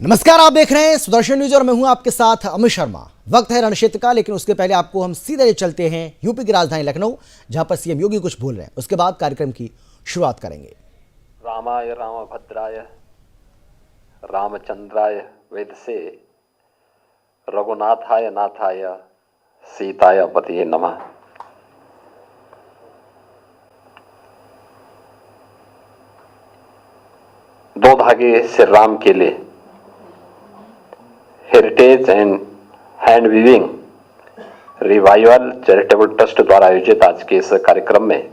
नमस्कार, आप देख रहे हैं सुदर्शन न्यूज और मैं हूं आपके साथ अमित शर्मा। वक्त है रण क्षेत्र का, लेकिन उसके पहले आपको हम सीधे चलते हैं यूपी की राजधानी लखनऊ, जहां पर सीएम योगी कुछ बोल रहे हैं। उसके बाद कार्यक्रम की शुरुआत करेंगे। रामाय रामभद्राय रामचंद्राय वेदसे रघुनाथाय नाथाय सीताय पतिये नमः। दो धागे श्री राम के लिए heritage and hand weaving revival charitable trust द्वारा आयोजित आज के इस कार्यक्रम में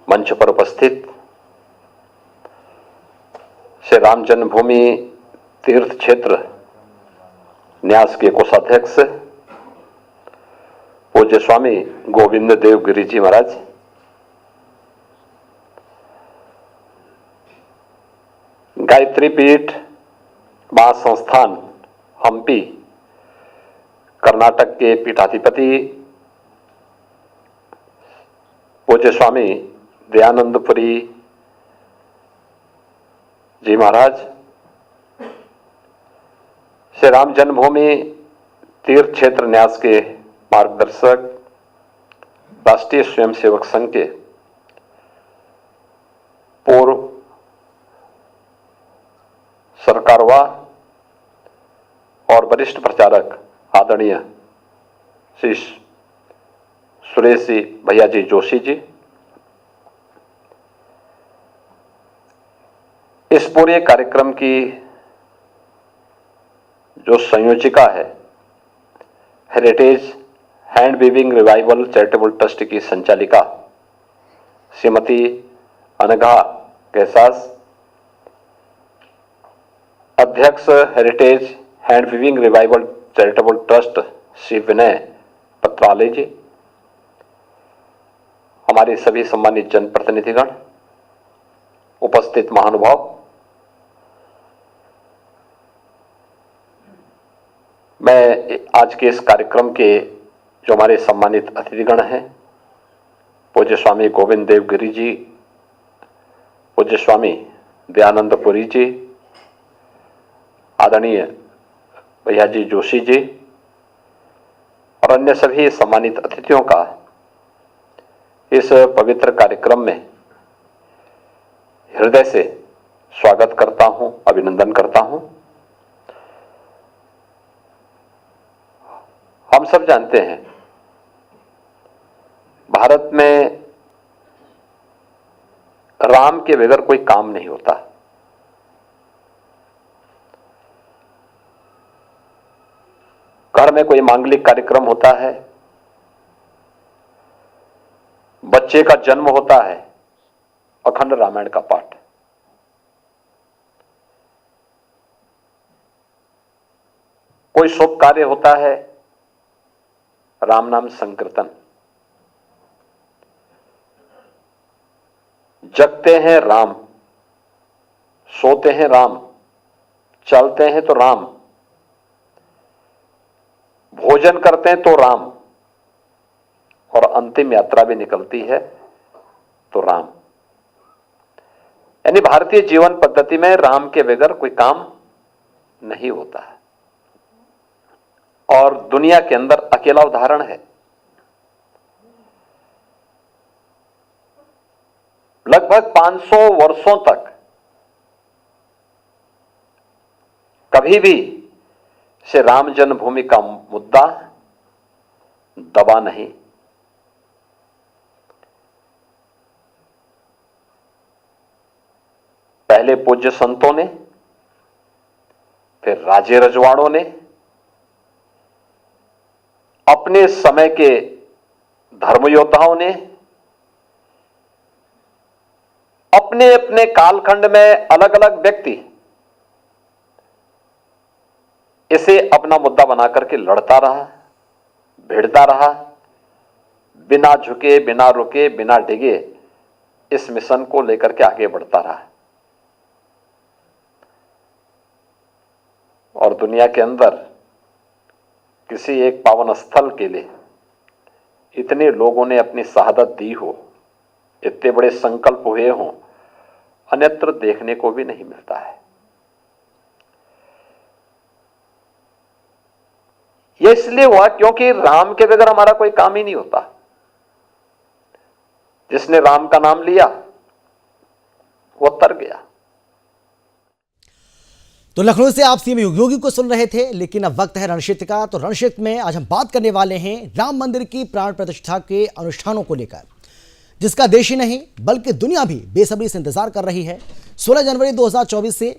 मंच पर उपस्थित श्री राम जन्मभूमि तीर्थ क्षेत्र न्यास के कोषाध्यक्ष पूज्य स्वामी गोविंद देव गिरी जी महाराज, गायत्री पीठ महासंस्थान हम्पी कर्नाटक के पीठाधिपति पूज्य स्वामी दयानंदपुरी जी महाराज, श्री राम जन्मभूमि तीर्थ क्षेत्र न्यास के मार्गदर्शक राष्ट्रीय स्वयंसेवक संघ के पूर्व सरकारवाह और वरिष्ठ प्रचारक आदरणीय श्री सुरेश जी भैया जी जोशी जी, इस पूरे कार्यक्रम की जो संयोजिका है heritage hand weaving revival charitable trust की संचालिका श्रीमती अनघा कैसास, अध्यक्ष heritage hand weaving revival charitable trust Shri Vinay Patrale ji, हमारे सभी सम्मानित जनप्रतिनिधिगण, उपस्थित महानुभाव, मैं आज के इस कार्यक्रम के जो हमारे सम्मानित अतिथिगण हैं, पूज्य स्वामी गोविंद देव गिरी जी, पूज्य स्वामी दयानंदपुरी जी, आदरणीय भैया जी जोशी जी और अन्य सभी सम्मानित अतिथियों का इस पवित्र कार्यक्रम में हृदय से स्वागत करता हूं, अभिनंदन करता हूं। हम सब जानते हैं भारत में राम के बगैर कोई काम नहीं होता। घर में कोई मांगलिक कार्यक्रम होता है, बच्चे का जन्म होता है, अखंड रामायण का पाठ। कोई शुभ कार्य होता है, राम नाम संकीर्तन। जगते हैं राम, सोते हैं राम, चलते हैं तो राम, भोजन करते हैं तो राम, और अंतिम यात्रा भी निकलती है तो राम। यानी भारतीय जीवन पद्धति में राम के बगैर कोई काम नहीं होता है और दुनिया के अंदर अकेला उदाहरण है। लगभग 500 वर्षों तक कभी भी श्री राम जन्मभूमि का मुद्दा दबा नहीं। पहले पूज्य संतों ने, फिर राजे रजवाड़ों ने, अपने समय के धर्मयोद्धाओं ने अपने अपने कालखंड में अलग अलग व्यक्ति इसे अपना मुद्दा बना करके लड़ता रहा, भिड़ता रहा, बिना झुके, बिना रुके, बिना डिगे इस मिशन को लेकर के आगे बढ़ता रहा। और दुनिया के अंदर किसी एक पावन स्थल के लिए इतने लोगों ने अपनी शहादत दी हो, इतने बड़े संकल्प हुए हों, अन्यत्र देखने को भी नहीं मिलता है। यह इसलिए हुआ क्योंकि राम के बगैर हमारा कोई काम ही नहीं होता। जिसने राम का नाम लिया वो तर गया। तो लखनऊ से आप सीएम योगी को सुन रहे थे, लेकिन अब वक्त है रणक्षेत्र का। तो रणक्षेत्र में आज हम बात करने वाले हैं राम मंदिर की प्राण प्रतिष्ठा के अनुष्ठानों को लेकर, जिसका देश ही नहीं बल्कि दुनिया भी बेसब्री से इंतजार कर रही है। 16 जनवरी 2024 से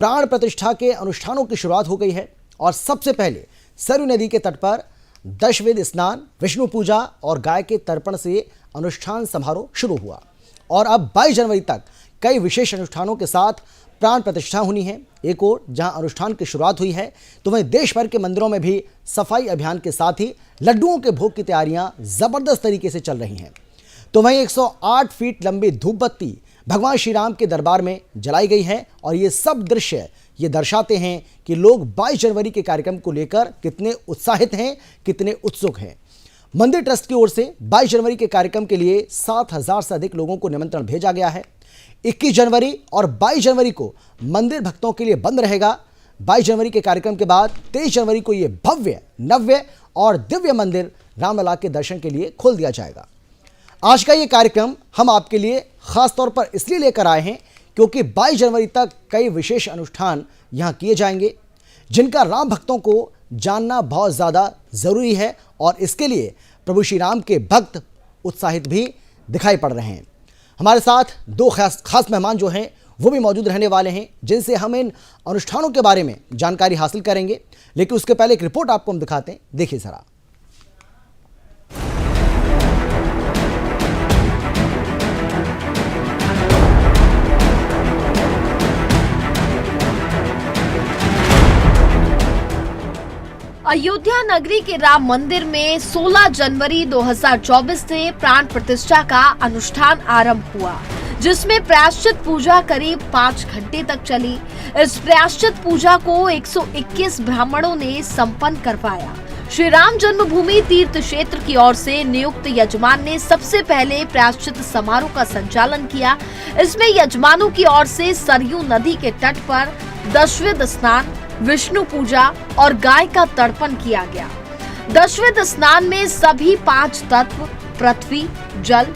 प्राण प्रतिष्ठा के अनुष्ठानों की शुरुआत हो गई है और सबसे पहले सरयू नदी के तट पर दशवेद स्नान, विष्णु पूजा और गाय के तर्पण से अनुष्ठान समारोह शुरू हुआ और अब 22 जनवरी तक कई विशेष अनुष्ठानों के साथ प्राण प्रतिष्ठा होनी है। एक और जहां अनुष्ठान की शुरुआत हुई है तो वहीं देश भर के मंदिरों में भी सफाई अभियान के साथ ही लड्डुओं के भोग की तैयारियां जबरदस्त तरीके से चल रही हैं। तो वहीं 108 फीट लंबी धूप बत्ती भगवान श्री राम के दरबार में जलाई गई है और ये सब दृश्य ये दर्शाते हैं कि लोग 22 जनवरी के कार्यक्रम को लेकर कितने उत्साहित हैं, कितने उत्सुक हैं। मंदिर ट्रस्ट की ओर से 22 जनवरी के कार्यक्रम के लिए 7,000 से अधिक लोगों को निमंत्रण भेजा गया है। 21 जनवरी और 22 जनवरी को मंदिर भक्तों के लिए बंद रहेगा। 22 जनवरी के कार्यक्रम के बाद 23 जनवरी को ये भव्य, नव्य और दिव्य मंदिर रामलला के दर्शन के लिए खोल दिया जाएगा। आज का ये कार्यक्रम हम आपके लिए खास तौर पर इसलिए लेकर आए हैं क्योंकि 22 जनवरी तक कई विशेष अनुष्ठान यहाँ किए जाएंगे, जिनका राम भक्तों को जानना बहुत ज़्यादा ज़रूरी है और इसके लिए प्रभु श्री राम के भक्त उत्साहित भी दिखाई पड़ रहे हैं। हमारे साथ दो खास मेहमान जो हैं वो भी मौजूद रहने वाले हैं, जिनसे हम इन अनुष्ठानों के बारे में जानकारी हासिल करेंगे। लेकिन उसके पहले एक रिपोर्ट आपको हम दिखाते हैं, देखिए ज़रा। अयोध्या नगरी के राम मंदिर में 16 जनवरी 2024 से प्राण प्रतिष्ठा का अनुष्ठान आरंभ हुआ, जिसमें प्रायश्चित पूजा करीब 5 घंटे तक चली। इस प्रायश्चित पूजा को 121 ब्राह्मणों ने संपन्न करवाया। श्री राम जन्मभूमि तीर्थ क्षेत्र की ओर से नियुक्त यजमान ने सबसे पहले प्रायश्चित समारोह का संचालन किया। इसमें यजमानों की ओर से सरयू नदी के तट पर दशवेद स्नान, विष्णु पूजा और गाय का तर्पण किया गया। दशवेद स्नान में सभी 5 तत्व पृथ्वी, जल,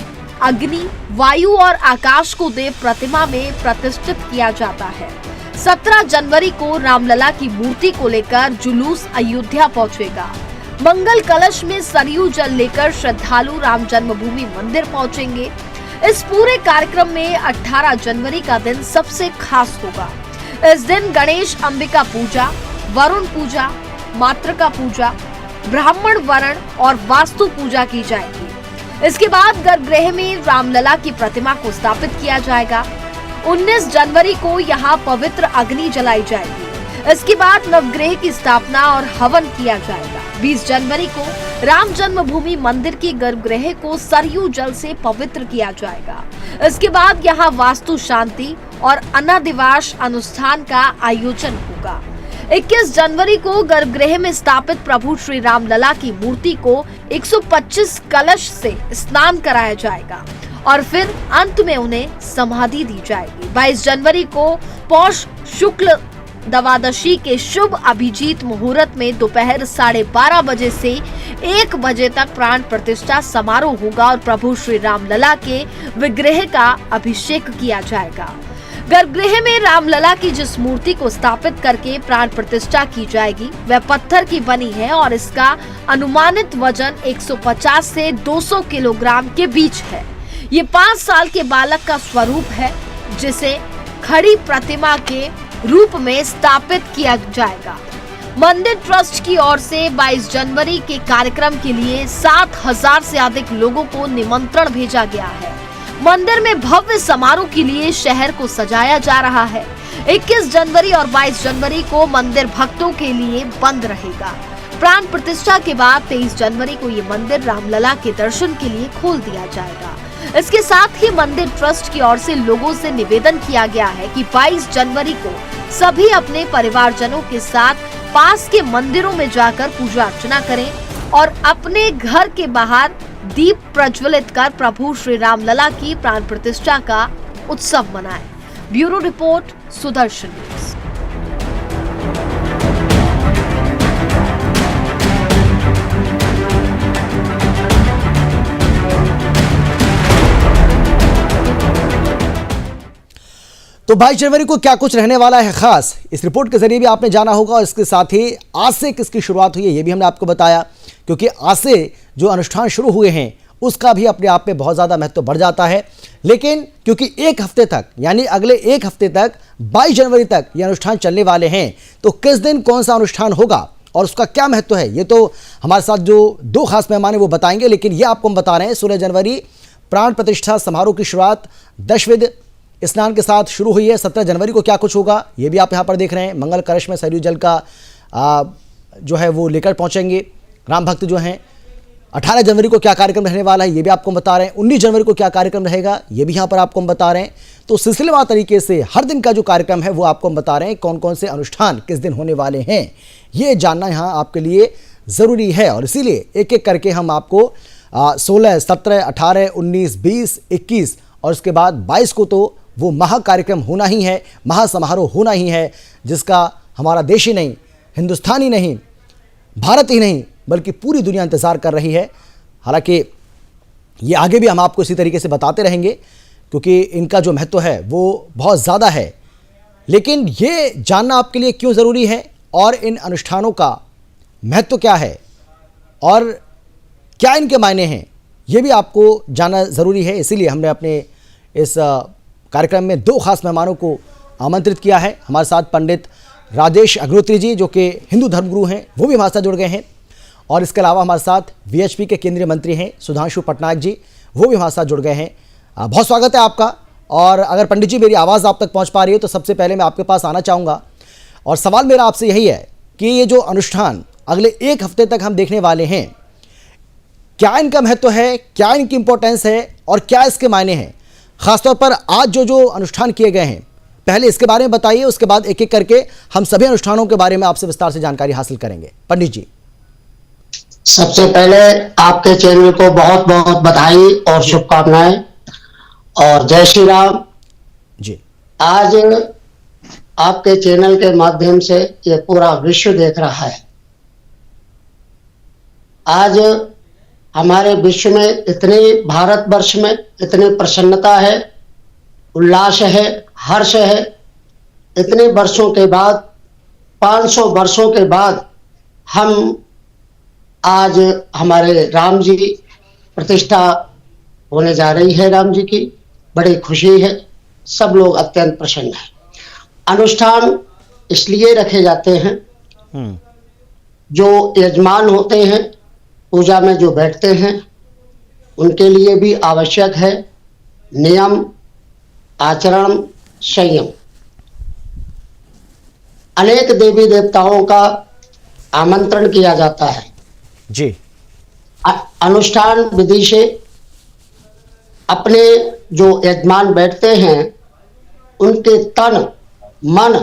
अग्नि, वायु और आकाश को देव प्रतिमा में प्रतिष्ठित किया जाता है। 17 जनवरी को रामलला की मूर्ति को लेकर जुलूस अयोध्या पहुंचेगा। मंगल कलश में सरयू जल लेकर श्रद्धालु राम जन्मभूमि मंदिर पहुंचेंगे। इस पूरे कार्यक्रम में 18 जनवरी का दिन सबसे खास होगा। इस दिन गणेश अंबिका पूजा, वरुण पूजा, मातृका पूजा, ब्राह्मण वरण और वास्तु पूजा की जाएगी। इसके बाद गर्भगृह में रामलला की प्रतिमा को स्थापित किया जाएगा। 19 जनवरी को यहाँ पवित्र अग्नि जलाई जाएगी। इसके बाद नवग्रह की स्थापना और हवन किया जाएगा। 20 जनवरी को राम जन्मभूमि मंदिर के गर्भगृह को सरयू जल से पवित्र किया जाएगा। इसके बाद यहाँ वास्तु शांति और अनादिवास अनुष्ठान का आयोजन होगा। 21 जनवरी को गर्भगृह में स्थापित प्रभु श्री राम लला की मूर्ति को 125 कलश से स्नान कराया जाएगा और फिर अंत में उन्हें समाधि दी जाएगी। 22 जनवरी को पौष शुक्ल द्वादशी के शुभ अभिजीत मुहूर्त में दोपहर 12:30 बजे से 1 बजे तक प्राण प्रतिष्ठा समारोह होगा और प्रभु श्री राम लला के विग्रह का अभिषेक किया जाएगा। गर्भगृह में रामलला की जिस मूर्ति को स्थापित करके प्राण प्रतिष्ठा की जाएगी वह पत्थर की बनी है और इसका अनुमानित वजन 150 से 200 किलोग्राम के बीच है। ये 5 साल के बालक का स्वरूप है, जिसे खड़ी प्रतिमा के रूप में स्थापित किया जाएगा। मंदिर ट्रस्ट की ओर से 22 जनवरी के कार्यक्रम के लिए 7,000 से अधिक लोगों को निमंत्रण भेजा गया है। मंदिर में भव्य समारोह के लिए शहर को सजाया जा रहा है। 21 जनवरी और 22 जनवरी को मंदिर भक्तों के लिए बंद रहेगा। प्राण प्रतिष्ठा के बाद 23 जनवरी को ये मंदिर रामलला के दर्शन के लिए खोल दिया जाएगा। इसके साथ ही मंदिर ट्रस्ट की ओर से लोगों से निवेदन किया गया है कि 22 जनवरी को सभी अपने परिवारजनों के साथ पास के मंदिरों में जाकर पूजा अर्चना करें और अपने घर के बाहर दीप प्रज्वलित कर प्रभु श्री रामलला की प्राण प्रतिष्ठा का उत्सव मनाएं। Bureau report, Sudarshan news. तो 22 जनवरी को क्या कुछ रहने वाला है खास, इस रिपोर्ट के जरिए भी आपने जाना होगा। और इसके साथ ही आज से किसकी शुरुआत हुई है ये भी हमने आपको बताया, क्योंकि आज से जो अनुष्ठान शुरू हुए हैं उसका भी अपने आप में बहुत ज़्यादा महत्व बढ़ जाता है। लेकिन क्योंकि एक हफ्ते तक, यानी अगले एक हफ्ते तक 22 जनवरी तक ये अनुष्ठान चलने वाले हैं, तो किस दिन कौन सा अनुष्ठान होगा और उसका क्या महत्व है ये तो हमारे साथ जो दो खास मेहमान हैं वो बताएंगे। लेकिन ये आपको हम बता रहे हैं 16 जनवरी प्राण प्रतिष्ठा समारोह की शुरुआत दशविध स्नान के साथ शुरू हुई है। 17 जनवरी को क्या कुछ होगा ये भी आप यहाँ पर देख रहे हैं। मंगल कलश में सरयू जल का जो है वो लेकर पहुँचेंगे राम भक्त जो हैं। 18 जनवरी को क्या कार्यक्रम रहने वाला है ये भी आपको हम बता रहे हैं। 19 जनवरी को क्या कार्यक्रम रहेगा ये भी यहाँ पर आपको हम बता रहे हैं। तो सिलसिलेवार तरीके से हर दिन का जो कार्यक्रम है वो आपको हम बता रहे हैं, कौन कौन से अनुष्ठान किस दिन होने वाले हैं ये जानना यहाँ आपके लिए ज़रूरी है। और इसीलिए एक एक करके हम आपको 16, 17, 18, 19, 20, 21 और उसके बाद 22 को तो वो महा कार्यक्रम होना ही है, महासमारोह होना ही है, जिसका हमारा देश ही नहीं, हिंदुस्तान ही नहीं, भारत ही नहीं बल्कि पूरी दुनिया इंतज़ार कर रही है। हालांकि ये आगे भी हम आपको इसी तरीके से बताते रहेंगे, क्योंकि इनका जो महत्व है वो बहुत ज़्यादा है। लेकिन ये जानना आपके लिए क्यों ज़रूरी है और इन अनुष्ठानों का महत्व क्या है और क्या इनके मायने हैं ये भी आपको जानना ज़रूरी है। इसीलिए हमने अपने इस कार्यक्रम में दो खास मेहमानों को आमंत्रित किया है। हमारे साथ पंडित राजेश अग्निहोत्री जी जो कि हिंदू धर्मगुरु हैं वो भी हमारे साथ जुड़ गए हैं। और इसके अलावा हमारे साथ वीएचपी के केंद्रीय मंत्री हैं सुधांशु पटनायक जी, वो भी हमारे साथ जुड़ गए हैं। बहुत स्वागत है आपका। और अगर पंडित जी मेरी आवाज़ आप तक पहुंच पा रही है तो सबसे पहले मैं आपके पास आना चाहूँगा और सवाल मेरा आपसे यही है कि ये जो अनुष्ठान अगले एक हफ्ते तक हम देखने वाले हैं, क्या इनका महत्व है, क्या इनकी इम्पोर्टेंस है और क्या इसके मायने हैं। ख़ासतौर पर आज जो अनुष्ठान किए गए हैं पहले इसके बारे में बताइए, उसके बाद एक एक करके हम सभी अनुष्ठानों के बारे में आपसे विस्तार से जानकारी हासिल करेंगे। पंडित जी, सबसे पहले आपके चैनल को बहुत बहुत बधाई और शुभकामनाएं और जय श्री राम जी। आज आपके चैनल के माध्यम से ये पूरा विश्व देख रहा है। आज हमारे विश्व में इतनी, भारतवर्ष में इतनी प्रसन्नता है, उल्लास है, हर्ष है। इतने वर्षों के बाद, 500 वर्षों के बाद हम आज हमारे राम जी प्रतिष्ठा होने जा रही है। राम जी की बड़ी खुशी है, सब लोग अत्यंत प्रसन्न हैं। अनुष्ठान इसलिए रखे जाते हैं, जो यजमान होते हैं पूजा में जो बैठते हैं उनके लिए भी आवश्यक है नियम, आचरण, संयम। अनेक देवी देवताओं का आमंत्रण किया जाता है जी। अनुष्ठान विधि से अपने जो यजमान बैठते हैं उनके तन, मन,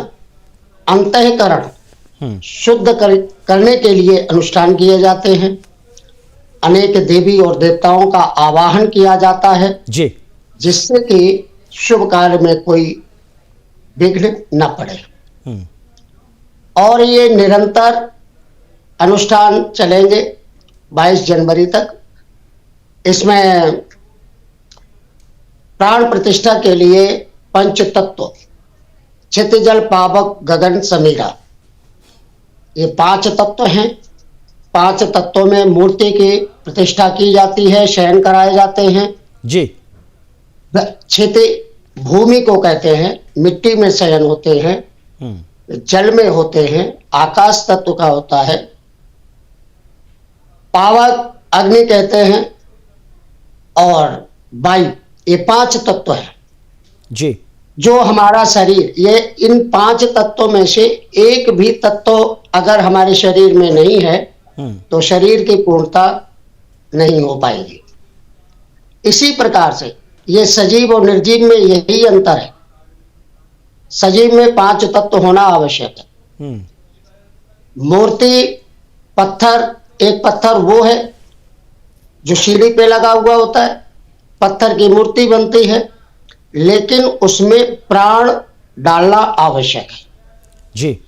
अंतःकरण शुद्ध करने के लिए अनुष्ठान किए जाते हैं। अनेक देवी और देवताओं का आवाहन किया जाता है जी, जिससे कि शुभ कार्य में कोई विघ्न न पड़े। और ये निरंतर अनुष्ठान चलेंगे 22 जनवरी तक। इसमें प्राण प्रतिष्ठा के लिए पंच तत्व, क्षितिजल पावक गगन समीरा, ये 5 तत्व हैं। 5 तत्वों में मूर्ति की प्रतिष्ठा की जाती है, शयन कराए जाते हैं जी। क्षिति भूमि को कहते हैं, मिट्टी में शयन होते हैं, जल में होते हैं, आकाश तत्व का होता है। पावक अग्नि कहते हैं और वायु, ये 5 तत्व हैं जी। जो हमारा शरीर, ये इन 5 तत्वों में से एक भी तत्व अगर हमारे शरीर में नहीं है तो शरीर की पूर्णता नहीं हो पाएगी। इसी प्रकार से ये सजीव और निर्जीव में यही अंतर है। सजीव में 5 तत्व होना आवश्यक है। मूर्ति, पत्थर, एक पत्थर वो है जो सीढ़ी पे लगा हुआ होता है, पत्थर की मूर्ति बनती है, लेकिन उसमें प्राण डालना आवश्यक है जी।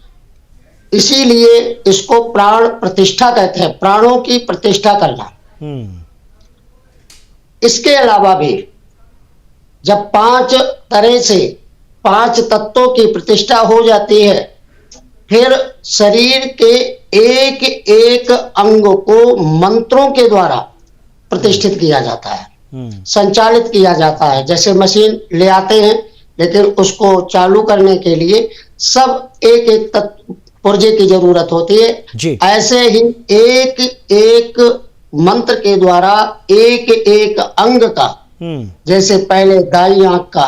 इसीलिए इसको प्राण प्रतिष्ठा कहते हैं, प्राणों की प्रतिष्ठा करना। इसके अलावा भी जब 5 तरह से 5 तत्वों की प्रतिष्ठा हो जाती है, फिर शरीर के एक एक अंग को मंत्रों के द्वारा प्रतिष्ठित किया जाता है, संचालित किया जाता है। जैसे मशीन ले आते हैं, लेकिन उसको चालू करने के लिए सब एक एक तत्व पुर्जे की जरूरत होती है। ऐसे ही एक एक मंत्र के द्वारा एक एक अंग का, जैसे पहले दाई आंख का,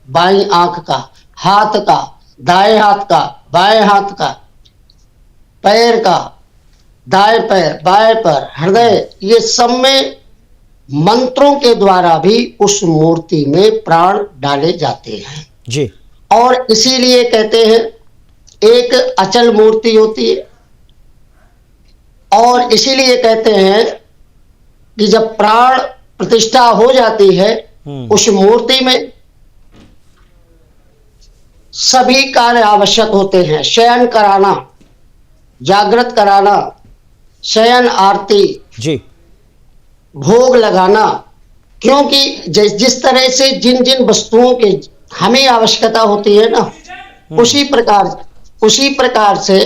बाई आंख का, हाथ का, दाएं हाथ का, बाएं हाथ का, पैर का, दाएं पैर, बाएं पैर, हृदय, ये सब में मंत्रों के द्वारा भी उस मूर्ति में प्राण डाले जाते हैं जी। और इसीलिए कहते हैं एक अचल मूर्ति होती है, और इसीलिए कहते हैं कि जब प्राण प्रतिष्ठा हो जाती है उस मूर्ति में सभी कार्य आवश्यक होते हैं। शयन कराना, जागृत कराना, शयन आरती जी, भोग लगाना, क्योंकि जिस तरह से जिन जिन वस्तुओं के हमें आवश्यकता होती है ना, उसी प्रकार से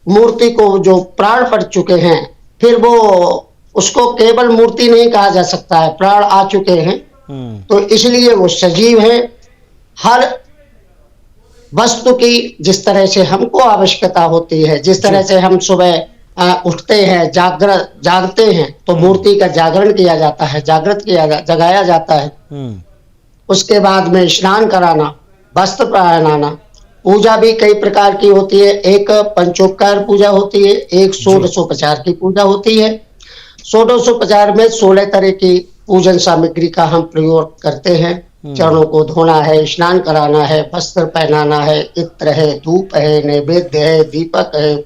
मूर्ति को जो प्राण पड़ चुके हैं, फिर वो उसको केवल मूर्ति नहीं कहा जा सकता है, प्राण आ चुके हैं, तो इसलिए वो सजीव है। हर वस्तु की जिस तरह से हमको आवश्यकता होती है, जिस तरह से हम सुबह उठते हैं, जागते हैं, तो मूर्ति का जागरण किया जाता है, जगाया जाता है। उसके बाद में स्नान कराना, वस्त्र पहनाना, पूजा भी कई प्रकार की होती है। एक पंचोपकार पूजा होती है, एक षोडशोपचार की पूजा होती है। षोडशोपचार में 16 तरह की पूजन सामग्री का हम प्रयोग करते हैं। चरणों को धोना है, स्नान कराना है, वस्त्र पहनाना है, इत्र है, धूप है, नैवेद्य है, दीपक है,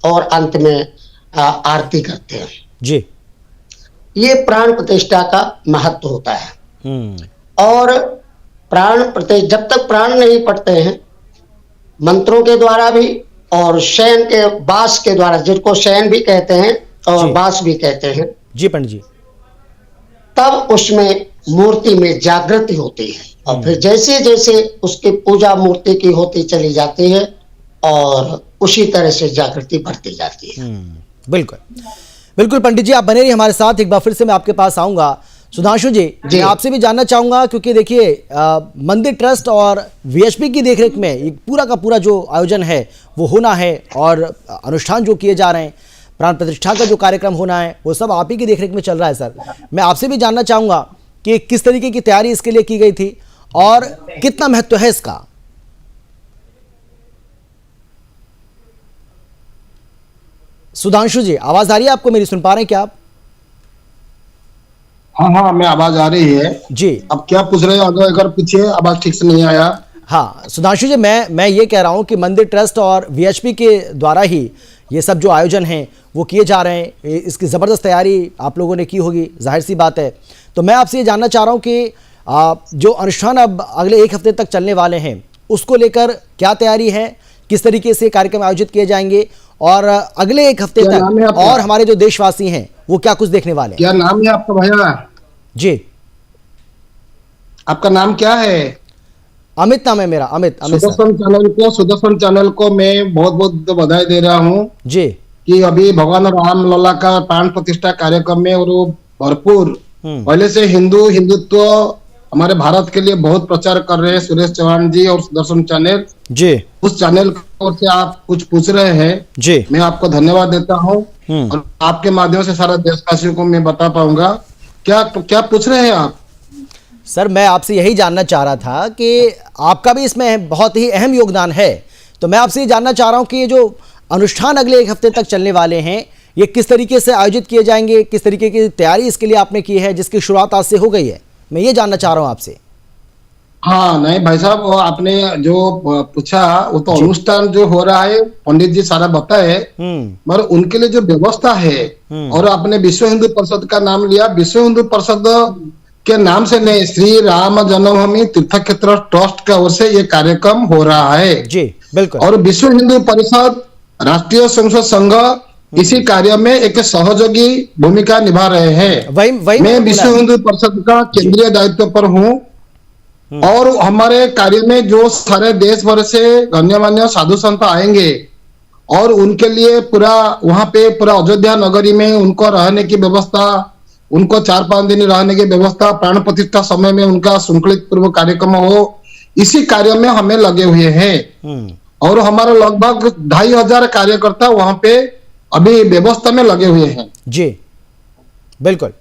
और अंत में आरती करते हैं जी। ये प्राण प्रतिष्ठा का महत्व होता है। और प्राण प्रतिष्ठा जब तक प्राण नहीं पड़ते हैं, मंत्रों के द्वारा भी और शयन के बास के द्वारा, जिसको शयन भी कहते हैं और बास भी कहते हैं जी पंडित जी, तब उसमें मूर्ति में जागृति होती है। और फिर जैसे जैसे उसकी पूजा मूर्ति की होती चली जाती है और उसी तरह से जागृति बढ़ती जाती है। बिल्कुल बिल्कुल पंडित जी, आप बने रहिए हमारे साथ। एक बार फिर से मैं आपके पास आऊंगा। सुधांशु जी, मैं आपसे भी जानना चाहूंगा, क्योंकि देखिए मंदिर ट्रस्ट और वीएचपी की देखरेख में ये पूरा का पूरा जो आयोजन है वो होना है, और अनुष्ठान जो किए जा रहे हैं, प्राण प्रतिष्ठा का जो कार्यक्रम होना है, वो सब आप ही की देखरेख में चल रहा है। सर, मैं आपसे भी जानना चाहूंगा कि किस तरीके की तैयारी इसके लिए की गई थी और कितना महत्व है इसका। सुधांशु जी, आवाज आ रही है आपको मेरी? सुन पा रहे हैं क्या आप? हाँ, मैं आवाज आ रही है जी। अब क्या पूछ रहे हो? अगर पूछिए, आवाज ठीक से नहीं आया। हाँ सुधांशु जी, मैं ये कह रहा हूं कि मंदिर ट्रस्ट और वीएचपी के द्वारा ही ये सब जो आयोजन हैं वो किए जा रहे हैं। इसकी ज़बरदस्त तैयारी आप लोगों ने की होगी, जाहिर सी बात है। तो मैं आपसे ये जानना चाह रहा हूं कि जो अनुष्ठान अब अगले 1 हफ्ते तक चलने वाले हैं, उसको लेकर क्या तैयारी है, किस तरीके से कार्यक्रम आयोजित किए जाएंगे, और अगले 1 हफ्ते तक और हमारे जो देशवासी हैं वो क्या कुछ देखने वाले हैं? क्या नाम है आपका भैया? जी, आपका नाम क्या है? अमित नाम है मेरा, अमित। सुदर्शन चैनल को मैं बहुत बहुत बधाई दे रहा हूँ जी, कि अभी भगवान राम लला का प्राण प्रतिष्ठा कार्यक्रम में और भरपूर पहले से हिंदुत्व हमारे भारत के लिए बहुत प्रचार कर रहे हैं सुरेश चौहान जी और सुदर्शन चैनल जी। उस चैनल की ओर से आप कुछ पूछ रहे हैं जी, मैं आपको धन्यवाद देता हूँ, और आपके माध्यम से सारा देशवासियों को मैं बता पाऊंगा। क्या पूछ रहे हैं आप? सर, मैं आपसे यही जानना चाह रहा था कि आपका भी इसमें बहुत ही अहम योगदान है, तो मैं आपसे ये जानना चाह रहा हूँ कि ये जो अनुष्ठान अगले 1 हफ्ते तक चलने वाले हैं, ये किस तरीके से आयोजित किए जाएंगे, किस तरीके की तैयारी इसके लिए आपने की है, जिसकी शुरुआत आज से हो गई है, मैं ये जानना चाह रहा हूँ आपसे। हाँ, नहीं भाई साहब, वो आपने जो पूछा वो तो अनुष्ठान जो हो रहा है पंडित जी सारा बताए, मगर उनके लिए जो व्यवस्था है, और आपने विश्व हिंदू परिषद का नाम लिया, विश्व हिंदू परिषद के नाम से नहीं, श्री राम जन्मभूमि तीर्थ क्षेत्र ट्रस्ट की ओर से ये कार्यक्रम हो रहा है जी। बिल्कुल। और विश्व हिंदू परिषद, राष्ट्रीय संसद संघ इसी कार्य में एक सहयोगी भूमिका निभा रहे हैं। मैं विश्व हिंदू परिषद का केंद्रीय दायित्व पर हूँ, और हमारे कार्य में जो सारे देश भर से गण्यमान्य साधु संत आएंगे और उनके लिए पूरा वहां पे पूरा अयोध्या नगरी में उनको रहने की व्यवस्था, उनको 4-5 दिन रहने की व्यवस्था, प्राण प्रतिष्ठा समय में उनका श्रृंखलित पूर्व कार्यक्रम हो, इसी कार्य में हमें लगे हुए हैं। और हमारा लगभग 2500 कार्यकर्ता वहां पे अभी व्यवस्था में लगे हुए हैं। जी बिल्कुल,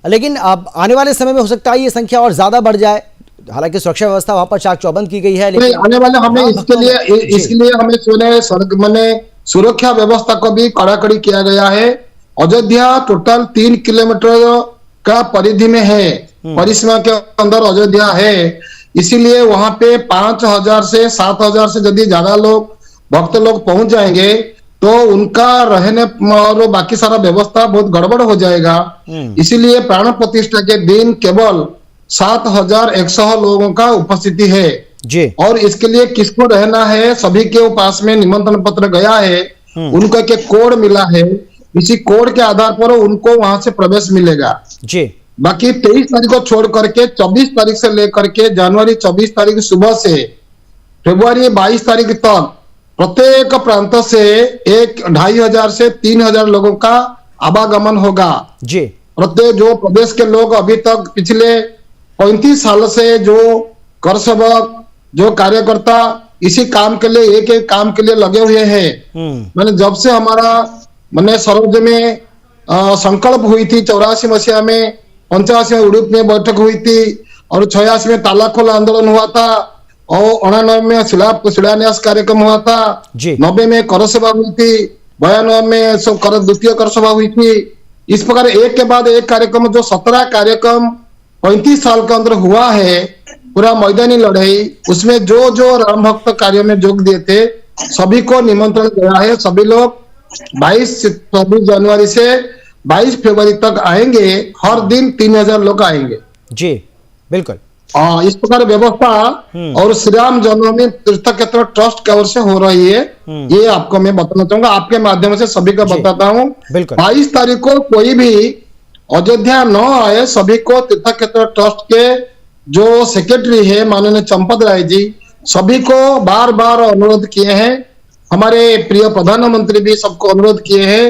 लेकिन अब आने वाले समय में हो सकता है ये संख्या और ज्यादा बढ़ जाए। हालांकि सुरक्षा व्यवस्था वहां पर चाक चौबंद की गई है, लेकिन आने वाले हमें इसके लिए हमें सुरक्षा व्यवस्था को भी कड़ाकड़ी किया गया है। अयोध्या टोटल 3 किलोमीटर का परिधि में है, परिसीमा के अंदर अयोध्या है, इसीलिए वहां पे 5000 से 7000 से यदि ज्यादा लोग भक्त लोग पहुंच जाएंगे तो उनका रहने और बाकी सारा व्यवस्था बहुत गड़बड़ हो जाएगा। इसीलिए प्राण प्रतिष्ठा के दिन केवल 7100 लोगों का उपस्थिति है जी। और इसके लिए किसको रहना है, सभी के पास में निमंत्रण पत्र गया है, उनका के कोड मिला है, इसी कोड के आधार पर उनको वहां से प्रवेश मिलेगा जी। बाकी 23 तारीख को छोड़ करके 24 तारीख से लेकर के जनवरी 24 तारीख सुबह से फरवरी 22 तारीख तक प्रत्येक प्रांत से 2500 से 3000 लोगों का आवागमन होगा जी। प्रत्येक जो प्रदेश के लोग अभी तक पिछले 35 साल से जो कर सेवक, जो कार्यकर्ता इसी काम के लिए एक काम के लिए लगे हुए हैं। मैंने जब से हमारा मैंने सरोज में संकल्प हुई थी 84 मसीहा में, 85 में उड़ीप में बैठक हुई थी और 86 में तालाखोल आंदोलन हुआ था और 89 में शिलान्यास कार्यक्रम हुआ था, 90 में कर सभा हुई थी, 92 में द्वितीय कर सभा हुई थी। इस प्रकार एक के बाद एक कार्यक्रम, जो 17 कार्यक्रम 35 साल के अंदर हुआ है, पूरा मैदानी लड़ाई, उसमें जो जो राम भक्त कार्य में जोग दिए थे सभी को निमंत्रण गया है। सभी लोग 22 जनवरी से 22 फरवरी तक आएंगे, हर दिन 3000 लोग आएंगे जी। बिल्कुल इस प्रकार व्यवस्था और श्री राम जन्मभूमि तीर्थ क्षेत्र ट्रस्ट की ओर से हो रही है। ये आपको मैं बताना चाहूंगा, आपके माध्यम से सभी को बताता हूँ। 22 तारीख को कोई भी अयोध्या न आए, सभी को तीर्थ क्षेत्र ट्रस्ट के जो सेक्रेटरी है माननीय चंपत राय जी, सभी को बार बार अनुरोध किए हैं। हमारे प्रिय प्रधानमंत्री भी सबको अनुरोध किए हैं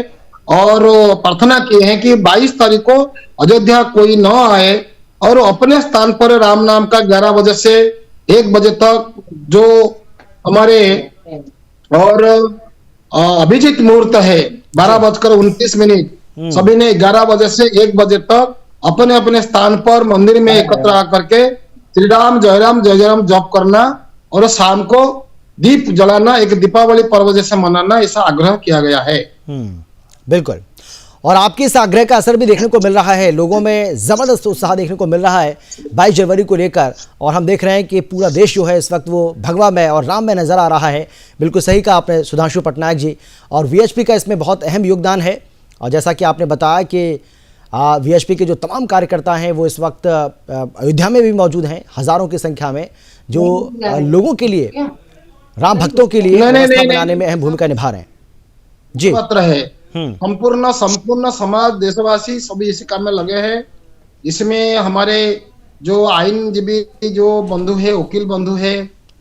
और प्रार्थना किए हैं कि 22 तारीख को अयोध्या कोई न आए और अपने स्थान पर राम नाम का 11 बजे से 1 बजे तक जो हमारे और अभिजीत मुहूर्त है 12:29, सभी ने 11 बजे से 1 बजे तक अपने अपने स्थान पर मंदिर में एकत्र आकर के श्री राम जय राम जप करना और शाम को दीप जलाना, एक दीपावली पर्व जैसे मनाना, ऐसा आग्रह किया गया है। बिल्कुल, और आपके इस आग्रह का असर भी देखने को मिल रहा है, लोगों में जबरदस्त उत्साह देखने को मिल रहा है 22 जनवरी को लेकर, और हम देख रहे हैं कि पूरा देश जो है इस वक्त वो भगवा में और राम में नजर आ रहा है। बिल्कुल सही कहा आपने सुधांशु पटनायक जी, और वीएचपी का इसमें बहुत अहम योगदान है। और जैसा कि आपने बताया कि वीएचपी के जो तमाम कार्यकर्ता हैं वो इस वक्त अयोध्या में भी मौजूद हैं, हजारों की संख्या में, जो लोगों के लिए, राम भक्तों के लिए व्यवस्था बनाने में अहम भूमिका निभा रहे हैं जी। पत्र है संपूर्ण समाज, देशवासी सभी इसी काम में लगे हैं। इसमें हमारे जो आईनजीवी जो बंधु है, वकील बंधु है,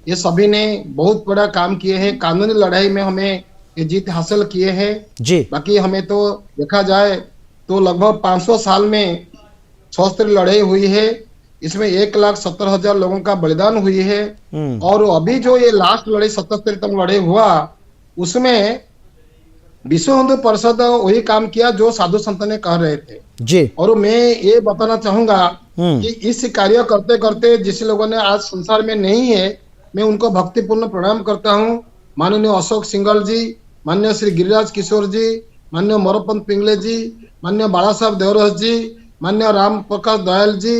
ये सभी ने बहुत बड़ा काम किए हैं। कानूनी लड़ाई में हमें ये जीत हासिल किए हैं जी। बाकी हमें तो देखा जाए तो लगभग 500 साल में सशस्त्र लड़ाई हुई है, इसमें 1,70,000 लोगों का बलिदान हुई है। और अभी जो ये लास्ट लड़ाई 77तम लड़ाई हुआ, उसमें विश्व हिंदू परिषद वही काम किया जो साधु संत ने कह रहे थे जी। और मैं ये बताना चाहूंगा कि इस कार्य करते करते जिस लोगों ने आज संसार में नहीं है, मैं उनको भक्तिपूर्ण प्रणाम करता हूँ। माननीय अशोक सिंघल जी, माननीय श्री गिरिराज किशोर जी, माननीय मोरपंत पिंगले जी, माननीय बाला साहब देवरस जी, माननीय राम प्रकाश दयाल जी,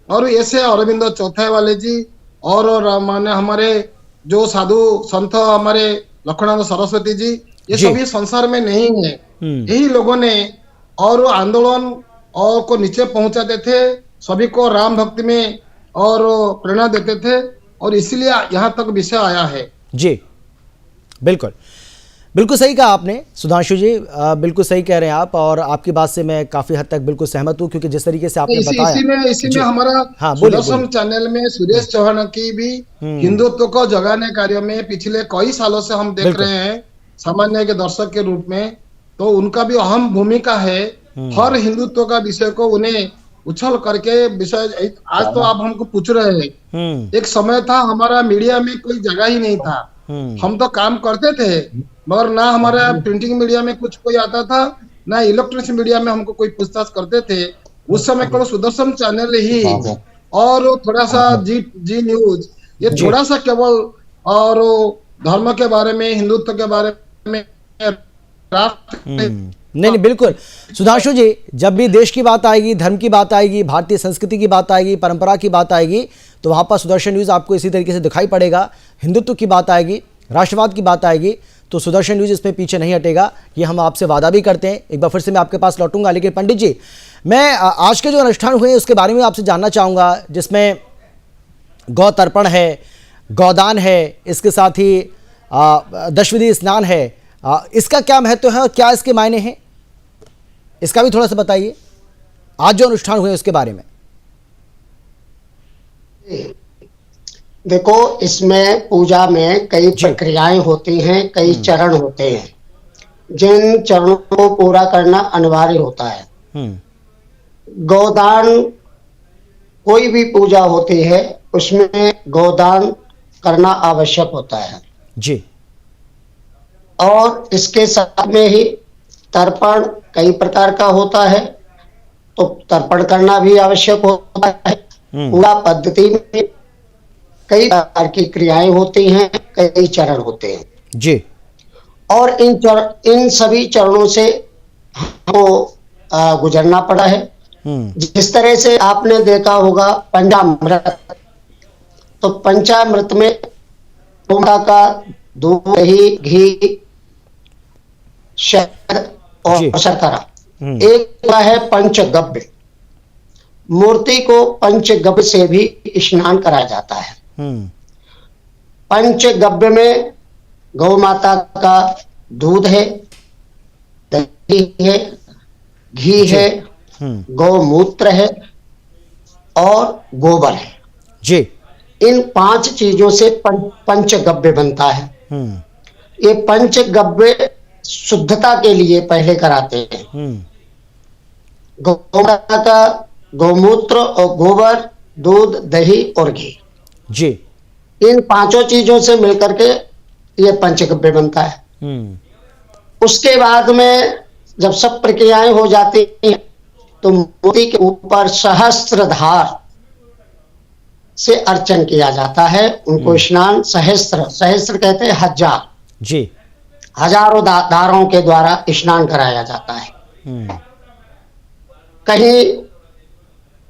और ऐसे अरविंद चौथाई वाले जी, और माने हमारे जो साधु संत हमारे लक्ष्मणानंद सरस्वती जी, ये सभी संसार में नहीं है। यही लोगों ने और आंदोलन और को नीचे पहुंचाते थे, सभी को राम भक्ति में और प्रेरणा देते थे, और इसीलिए यहाँ तक विषय आया है जी। बिल्कुल, बिल्कुल सही कहा आपने सुधांशु जी, बिल्कुल सही कह रहे हैं आप, और आपकी बात से मैं काफी हद तक बिल्कुल सहमत हूँ, क्योंकि जिस तरीके से आपने बताया इसी में हमारा हाँ, बोलिए, सुदर्शन चैनल में सुरेश चौहान की भी हिंदुत्व को जगाने कार्य में पिछले कई सालों से हम देख रहे हैं, सामान्य के दर्शक के रूप में, तो उनका भी अहम भूमिका है। हर हिंदुत्व का विषय को उन्हें उछल करके विषय, आज तो आप हमको पूछ रहे हैं, एक समय था हमारा मीडिया में कोई जगह ही नहीं था, हम तो काम करते थे मगर ना हमारा प्रिंटिंग मीडिया में कुछ कोई आता था, ना इलेक्ट्रॉनिक्स मीडिया में हमको कोई पूछताछ करते थे। उस समय केवल सुदर्शन चैनल ही और थोड़ा सा जी न्यूज, ये थोड़ा सा केवल, और धर्म के बारे में, हिंदुत्व के बारे में, नहीं बिल्कुल सुधांशु जी, जब भी देश की बात आएगी, धर्म की बात आएगी, भारतीय संस्कृति की बात आएगी, परंपरा की बात आएगी, तो वहां पर सुदर्शन न्यूज आपको इसी तरीके से दिखाई पड़ेगा। हिंदुत्व की बात आएगी, राष्ट्रवाद की बात आएगी, तो सुदर्शन न्यूज इसमें पीछे नहीं हटेगा, ये हम आपसे वादा भी करते हैं। एक बार फिर से मैं आपके पास लौटूंगा, लेकिन पंडित जी, मैं आज के जो अनुष्ठान हुए उसके बारे में आपसे जानना चाहूँगा, जिसमें गौ तर्पण है, गौदान है, इसके साथ ही दशविधि स्नान है, इसका क्या महत्व है और क्या इसके मायने हैं, इसका भी थोड़ा सा बताइए, आज जो अनुष्ठान हुए उसके बारे में। देखो, इसमें पूजा में कई प्रक्रियाएं होती हैं, कई चरण होते हैं, जिन चरणों को पूरा करना अनिवार्य होता है। गौदान, कोई भी पूजा होती है उसमें गौदान करना आवश्यक होता है जी, और इसके साथ में ही तर्पण कई प्रकार का होता है, तो तर्पण करना भी आवश्यक होता है। पूरा पद्धति में कई प्रकार की क्रियाएं होती हैं, कई चरण होते हैं जी, और इन सभी चरणों से हमको गुजरना पड़ा है। जिस तरह से आपने देखा होगा पंचामृत, तो पंचामृत में का दूध, दही, घी, शहद और शर्करा, एक है पंचगव्य। मूर्ति को पंचगव्य से भी स्नान कराया जाता है। पंचगव्य में गौ माता का दूध है, दही है, घी है, गौमूत्र है और गोबर है जी। इन 5 चीजों से पंचगव्य बनता है। ये पंचगव्य शुद्धता के लिए पहले कराते हैं। गौ माता का गौमूत्र और गोबर, दूध, दही और घी जी, इन 5 चीजों से मिलकर के ये पंचगव्य बनता है। उसके बाद में जब सब प्रक्रियाएं हो जाती हैं तो मूर्ति के ऊपर सहस्त्रधार से अर्चन किया जाता है। उनको स्नान सहस्त्र कहते हैं 1000 जी, हजारों धारों के द्वारा स्नान कराया जाता है। कहीं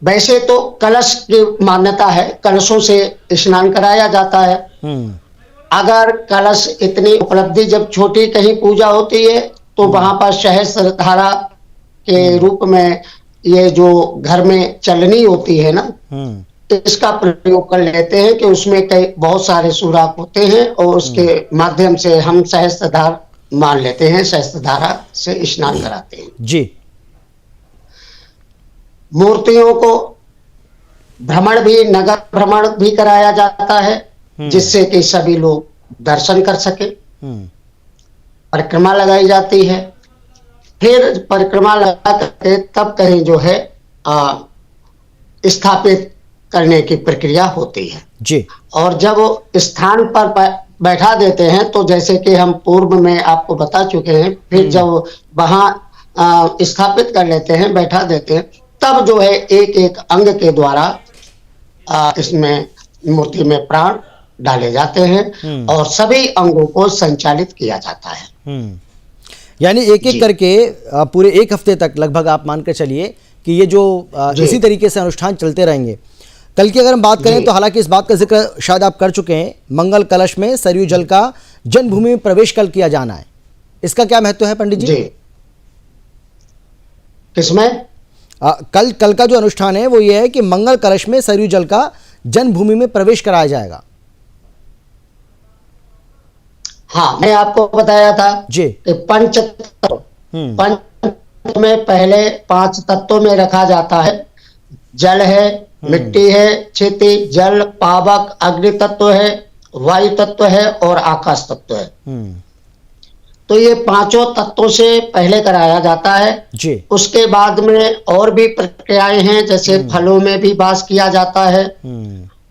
वैसे तो कलश की मान्यता है, कलशों से स्नान कराया जाता है। अगर कलश इतनी उपलब्धि, जब छोटी कहीं पूजा होती है तो वहां पर सहस्त्र धारा के रूप में ये जो घर में चलनी होती है ना, इसका प्रयोग कर लेते हैं कि उसमें कई बहुत सारे सुराख होते हैं और उसके माध्यम से हम सहस्त्रधार मान लेते हैं, सहस्त्रधारा से स्नान कराते हैं जी। मूर्तियों को भ्रमण भी, नगर भ्रमण भी कराया जाता है, जिससे कि सभी लोग दर्शन कर सके। परिक्रमा लगाई जाती है, फिर परिक्रमा लगा करके तब कहीं जो है स्थापित करने की प्रक्रिया होती है जी। और जब स्थान पर बैठा देते हैं तो जैसे कि हम पूर्व में आपको बता चुके हैं, फिर जब वहां स्थापित कर लेते हैं, बैठा देते हैं, तब जो है एक एक अंग के द्वारा इसमें मूर्ति में प्राण डाले जाते हैं और सभी अंगों को संचालित किया जाता है। यानी एक एक करके पूरे 1 हफ्ते तक लगभग आप मानकर चलिए कि ये जो इसी तरीके से अनुष्ठान चलते रहेंगे। कल की अगर हम बात करें तो हालांकि इस बात का जिक्र शायद आप कर चुके हैं, मंगल कलश में सरयू जल का जन्मभूमि में प्रवेश कल किया जाना है, इसका क्या महत्व है पंडित जी? किसमें? कल का जो अनुष्ठान है वो ये है कि मंगल कलश में सरयू जल का जन्मभूमि में प्रवेश कराया जाएगा। हाँ, मैं आपको बताया था जी। कि पंच पंच में पहले 5 तत्वों में रखा जाता है। जल है, मिट्टी है, क्षिति, जल, पावक, अग्नि तत्व है, वायु तत्व है और आकाश तत्व है। तो ये 5 तत्वों से पहले कराया जाता है जी। उसके बाद में और भी प्रक्रियाएं हैं, जैसे फलों में भी वास किया जाता है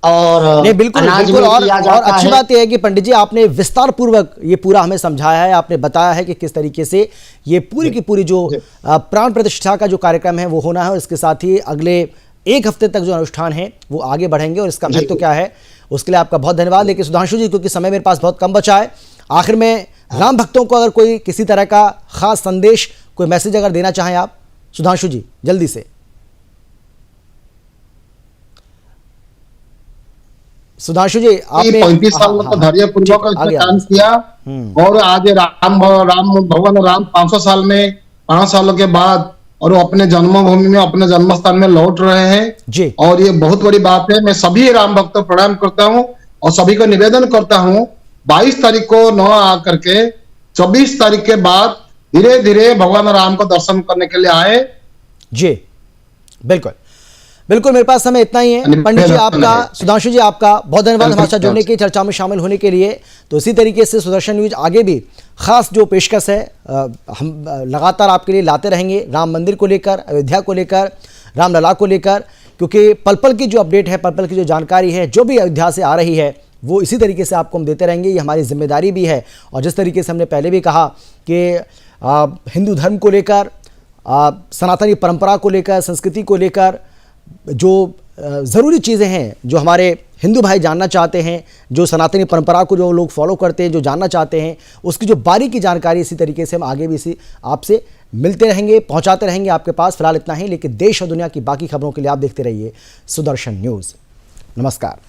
और नहीं, बिल्कुल अनाज बिल्कुल। में और किया जाता अच्छी है। बात यह है कि पंडित जी आपने विस्तार पूर्वक ये पूरा हमें समझाया है, आपने बताया है कि किस तरीके से ये पूरी की पूरी जो प्राण प्रतिष्ठा का जो कार्यक्रम है वो होना है और इसके साथ ही अगले 1 हफ्ते तक जो अनुष्ठान है वो आगे बढ़ेंगे और इसका महत्व क्या है उसके लिए आपका बहुत धन्यवाद। लेकिन सुधांशु जी, क्योंकि समय मेरे पास बहुत कम बचा है, आखिर में राम भक्तों को अगर कोई किसी तरह का खास संदेश, कोई मैसेज अगर देना चाहें आप सुधांशु जी, जल्दी से। सुधांशु जी, आपने 35 साल का धैर्यपूर्वक काम किया और आज राम भगवान राम 500 साल में 5 सालों के बाद और वो अपने जन्मभूमि में, अपने जन्म स्थान में लौट रहे हैं जी। और ये बहुत बड़ी बात है। मैं सभी राम भक्तों को प्रणाम करता हूँ और सभी को निवेदन करता हूँ 22 तारीख को न आकर के 24 तारीख के बाद धीरे धीरे भगवान राम को दर्शन करने के लिए आए। जी बिल्कुल बिल्कुल, मेरे पास समय इतना ही है। पंडित जी आपका, सुधांशु जी आपका बहुत धन्यवाद हमारे साथ जुड़ने की, चर्चा में शामिल होने के लिए। तो इसी तरीके से सुदर्शन न्यूज आगे भी खास जो पेशकश है हम लगातार आपके लिए लाते रहेंगे, राम मंदिर को लेकर, अयोध्या को लेकर, रामलला को लेकर, क्योंकि पल पल की जो अपडेट है, पल पल की जो जानकारी है, जो भी अयोध्या से आ रही है वो इसी तरीके से आपको हम देते रहेंगे। ये हमारी जिम्मेदारी भी है। और जिस तरीके से हमने पहले भी कहा कि हिंदू धर्म को लेकर, सनातनी परंपरा को लेकर, संस्कृति को लेकर जो ज़रूरी चीज़ें हैं, जो हमारे हिंदू भाई जानना चाहते हैं, जो सनातनी परंपरा को जो लोग फॉलो करते हैं, जो जानना चाहते हैं, उसकी जो बारीकी जानकारी इसी तरीके से हम आगे भी इसी आपसे मिलते रहेंगे, पहुंचाते रहेंगे आपके पास। फिलहाल इतना ही, लेकिन देश और दुनिया की बाकी खबरों के लिए आप देखते रहिए सुदर्शन न्यूज़। नमस्कार।